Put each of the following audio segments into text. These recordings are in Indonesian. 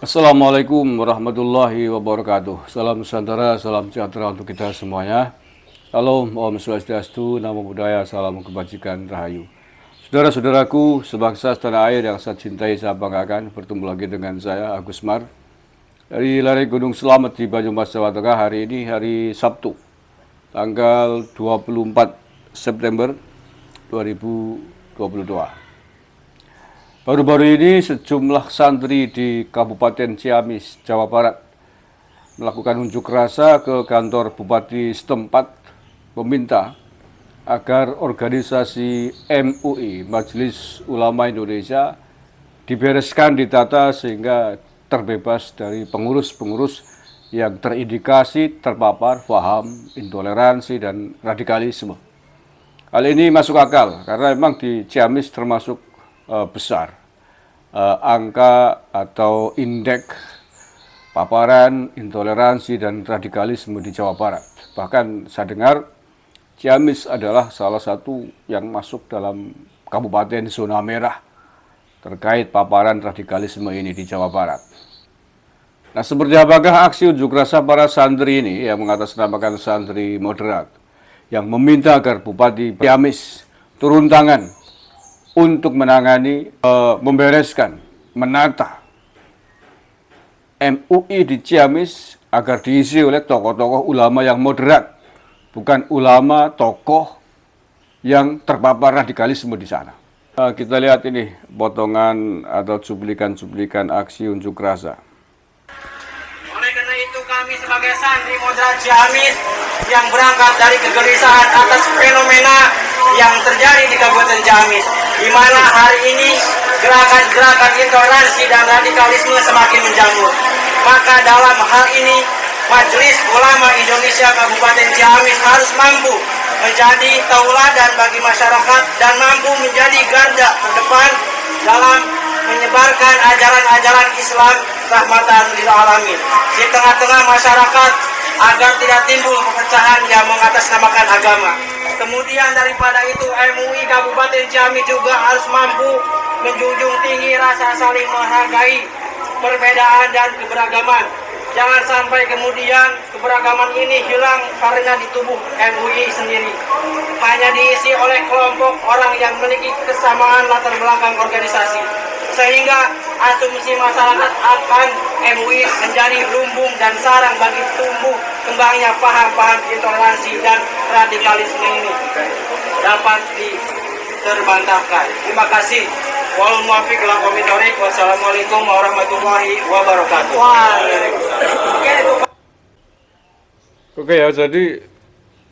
Assalamualaikum warahmatullahi wabarakatuh. Salam Nusantara, salam sejahtera untuk kita semuanya. Salam, Om Swastiastu, Namo Buddhaya, salam kebajikan, rahayu. Saudara-saudaraku, sebangsa setanah air yang saya cintai, saya banggakan, bertemu lagi dengan saya, Agus Mar, dari Lereng Gunung Selamet di Banyumas, Jawa Tengah. Hari ini hari Sabtu, tanggal 24 September 2022. Baru-baru ini sejumlah santri di Kabupaten Ciamis, Jawa Barat melakukan unjuk rasa ke kantor Bupati setempat meminta agar organisasi MUI, Majelis Ulama Indonesia, dibereskan, ditata sehingga terbebas dari pengurus-pengurus yang terindikasi terpapar paham intoleransi dan radikalisme. Hal ini masuk akal karena memang di Ciamis termasuk besar angka atau indeks paparan intoleransi dan radikalisme di Jawa Barat. Bahkan saya dengar Ciamis adalah salah satu yang masuk dalam kabupaten zona merah terkait paparan radikalisme ini di Jawa Barat. Nah, seperti apakah aksi unjuk rasa para santri ini yang mengatasnamakan santri moderat yang meminta agar Bupati Ciamis turun tangan untuk menangani, membereskan, menata MUI di Ciamis agar diisi oleh tokoh-tokoh ulama yang moderat, bukan ulama tokoh yang terpapar radikalisme di sana. Kita lihat ini potongan atau cuplikan-cuplikan aksi unjuk rasa. Oleh karena itu kami sebagai santri moderat Ciamis yang berangkat dari kegelisahan atas fenomena yang terjadi di Kabupaten Ciamis, di mana hari ini gerakan-gerakan intoleransi dan radikalisme semakin menjamur. Maka dalam hal ini, Majelis Ulama Indonesia Kabupaten Ciamis harus mampu menjadi tauladan bagi masyarakat dan mampu menjadi garda terdepan dalam menyebarkan ajaran-ajaran Islam rahmatan lil alamin di tengah-tengah masyarakat agar tidak timbul perpecahan yang mengatasnamakan agama. Kemudian daripada itu, MUI Kabupaten Ciamis juga harus mampu menjunjung tinggi rasa saling menghargai perbedaan dan keberagaman. Jangan sampai kemudian keberagaman ini hilang karena di tubuh MUI sendiri hanya diisi oleh kelompok orang yang memiliki kesamaan latar belakang organisasi, sehingga asumsi masyarakat akan MUI menjadi lumbung dan sarang bagi tumbuh kembangnya paham-paham intoleransi dan radikalisme ini dapat diterbantahkan. Terima kasih. Wal muwaffiq ila aqwamit thoriq. Wassalamualaikum warahmatullahi wabarakatuh. Oke ya, jadi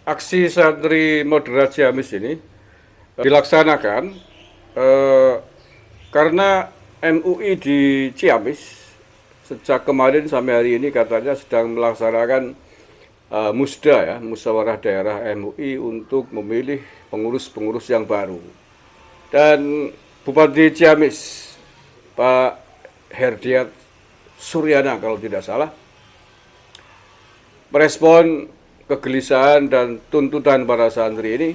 aksi santri moderat Ciamis ini dilaksanakan karena MUI di Ciamis sejak kemarin sampai hari ini katanya sedang melaksanakan musda, ya, musyawarah daerah MUI untuk memilih pengurus-pengurus yang baru. Dan Bupati Ciamis, Pak Herdiat Suryana kalau tidak salah, merespon kegelisahan dan tuntutan para santri ini.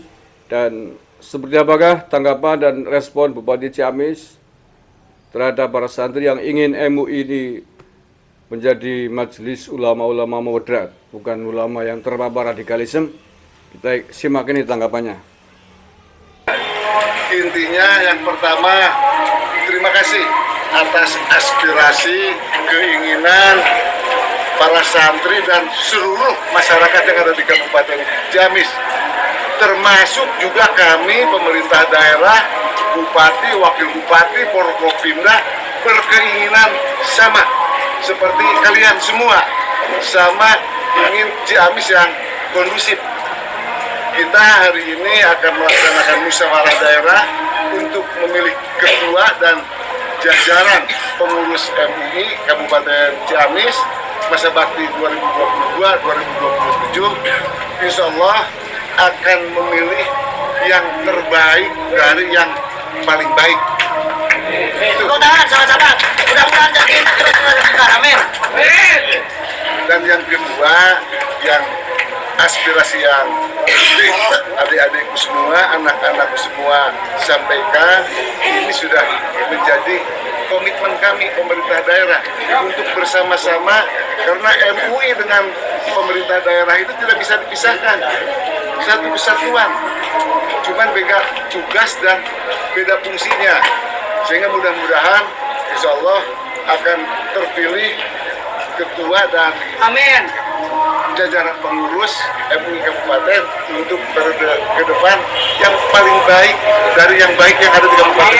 Dan seperti apakah tanggapan dan respon Bupati Ciamis terhadap para santri yang ingin MUI ini menjadi majelis ulama-ulama moderat, bukan ulama yang terpapar radikalisme? Kita simak ini tanggapannya. Intinya yang pertama, terima kasih atas aspirasi, keinginan para santri dan seluruh masyarakat yang ada di Kabupaten Ciamis, termasuk juga kami pemerintah daerah, bupati, wakil bupati, Forkopimda berkeinginan sama seperti kalian semua, sama ingin Ciamis yang kondusif. Kita hari ini akan melaksanakan musyawarah daerah untuk memilih ketua dan jajaran pengurus MUI Kabupaten Ciamis masa bakti 2022-2027. Insya Allah akan memilih yang terbaik dari yang paling baik. Mudah-mudahan sama-sama, mudah-mudahan jadi terus. Amin. Dan yang kedua, yang aspirasi yang adik-adikku semua, anak-anakku semua sampaikan, ini sudah menjadi komitmen kami pemerintah daerah untuk bersama-sama, karena MUI dengan pemerintah daerah itu tidak bisa dipisahkan, satu kesatuan, cuman beda tugas dan beda fungsinya, sehingga mudah-mudahan insya Allah akan terpilih ketua dan Amin. jajaran pengurus MUI Kabupaten untuk periode ke depan yang paling baik dari yang baik yang ada di kabupaten.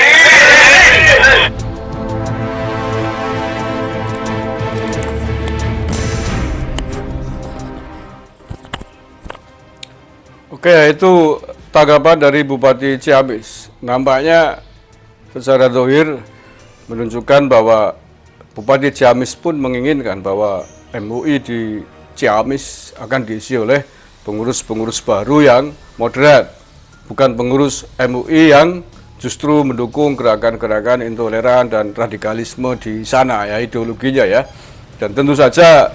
Oke, itu tanggapan dari Bupati Ciamis. Nampaknya secara zahir menunjukkan bahwa Bupati Ciamis pun menginginkan bahwa MUI di Ciamis akan diisi oleh pengurus-pengurus baru yang moderat, bukan pengurus MUI yang justru mendukung gerakan-gerakan intoleran dan radikalisme di sana, ya, ideologinya, ya. Dan tentu saja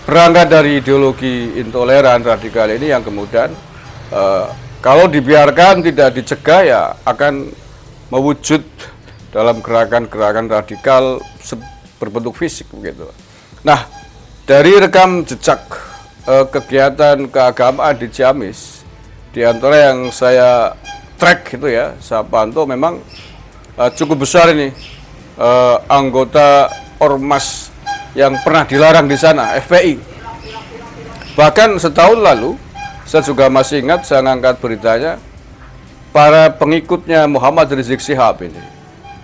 berangkat dari ideologi intoleran radikal ini yang kemudian kalau dibiarkan tidak dicegah, ya akan mewujud dalam gerakan-gerakan radikal berbentuk fisik begitu. Nah, dari rekam jejak kegiatan keagamaan di Ciamis, di antara yang saya track itu, ya, saya pantau memang cukup besar ini anggota ormas yang pernah dilarang di sana, FPI. Bahkan setahun lalu, saya juga masih ingat, saya ngangkat beritanya, para pengikutnya Muhammad Rizik Syihab ini,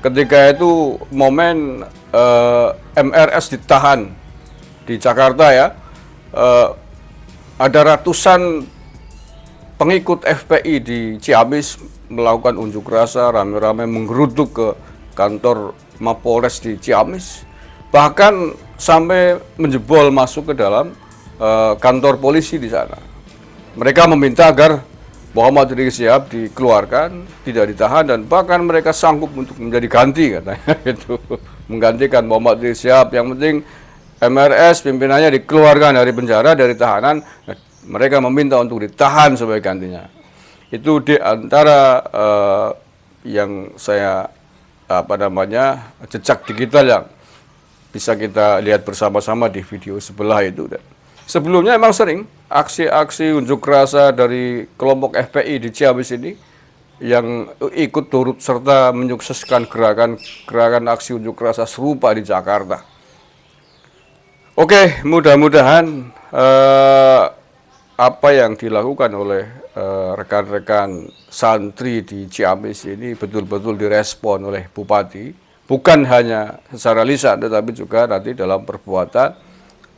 ketika itu momen MRS ditahan di Jakarta, ya, ada ratusan pengikut FPI di Ciamis melakukan unjuk rasa, rame-rame menggeruduk ke kantor Mapolres di Ciamis, bahkan sampai menjebol masuk ke dalam kantor polisi di sana. Mereka meminta agar Muhammad Rizik Syihab dikeluarkan, tidak ditahan, dan bahkan mereka sanggup untuk menjadi ganti, katanya itu, menggantikan Muhammad Rizik Syihab. Yang penting MRS pimpinannya dikeluarkan dari penjara, dari tahanan. Mereka meminta untuk ditahan sebagai gantinya. Itu di antara yang saya jejak digital yang bisa kita lihat bersama-sama di video sebelah itu. Sebelumnya emang sering aksi-aksi unjuk rasa dari kelompok FPI di Ciamis ini yang ikut turut serta menyukseskan gerakan aksi unjuk rasa serupa di Jakarta. Oke, mudah-mudahan apa yang dilakukan oleh rekan-rekan santri di Ciamis ini betul-betul direspon oleh Bupati, bukan hanya secara lisan tetapi juga nanti dalam perbuatan.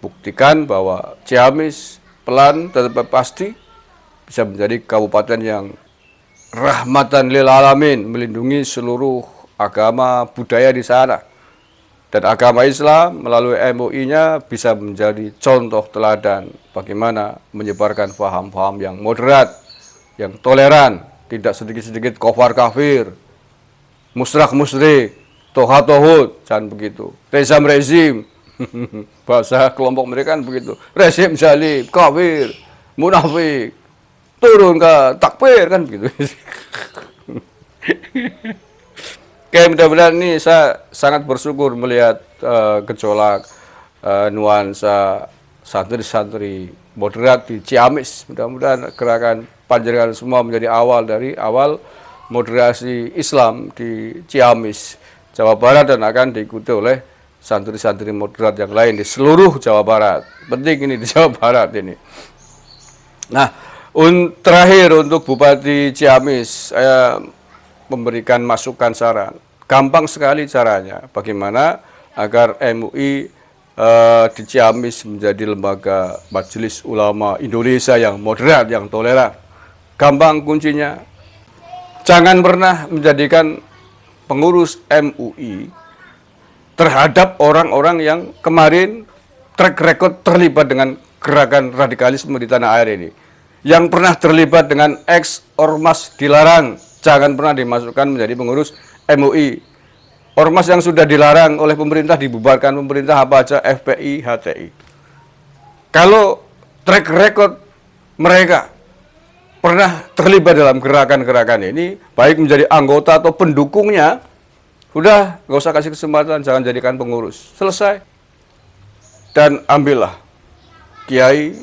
Buktikan bahwa Ciamis pelan tetapi pasti bisa menjadi kabupaten yang rahmatan lil alamin, melindungi seluruh agama budaya di sana. Dan agama Islam melalui MUI-nya bisa menjadi contoh teladan bagaimana menyebarkan paham-paham yang moderat, yang toleran, tidak sedikit-sedikit kafir kafir, musrak musrik, tohat tohut, jangan begitu. Rezim bahasa kelompok mereka kan begitu, rezim zalim, kafir, munafik, turun ke takfir, kan begitu. Oke, mudah-mudahan ini saya sangat bersyukur melihat gejolak nuansa santri-santri moderat di Ciamis. Mudah-mudahan gerakan panjenengan semua menjadi awal moderasi Islam di Ciamis, Jawa Barat, dan akan diikuti oleh santri-santri moderat yang lain di seluruh Jawa Barat. Penting ini di Jawa Barat ini. Nah, terakhir untuk Bupati Ciamis, saya memberikan masukan saran. Gampang sekali caranya, bagaimana agar MUI di Ciamis menjadi lembaga Majelis Ulama Indonesia yang moderat, yang toleran. Gampang kuncinya, jangan pernah menjadikan pengurus MUI terhadap orang-orang yang kemarin track record terlibat dengan gerakan radikalisme di tanah air ini. Yang pernah terlibat dengan ex-ormas dilarang, jangan pernah dimasukkan menjadi pengurus MUI. Ormas yang sudah dilarang oleh pemerintah dibubarkan pemerintah apa aja, FPI, HTI. Kalau track record mereka pernah terlibat dalam gerakan-gerakan ini, baik menjadi anggota atau pendukungnya, Udah, gak usah kasih kesempatan, jangan jadikan pengurus. Selesai. Dan ambillah kiai,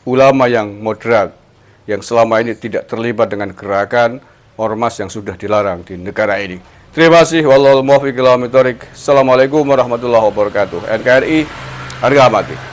ulama yang moderat, yang selama ini tidak terlibat dengan gerakan ormas yang sudah dilarang di negara ini. Terima kasih. Wallahul muwaffiq ila aqwamit thoriq. Assalamualaikum warahmatullahi wabarakatuh. NKRI, harga mati.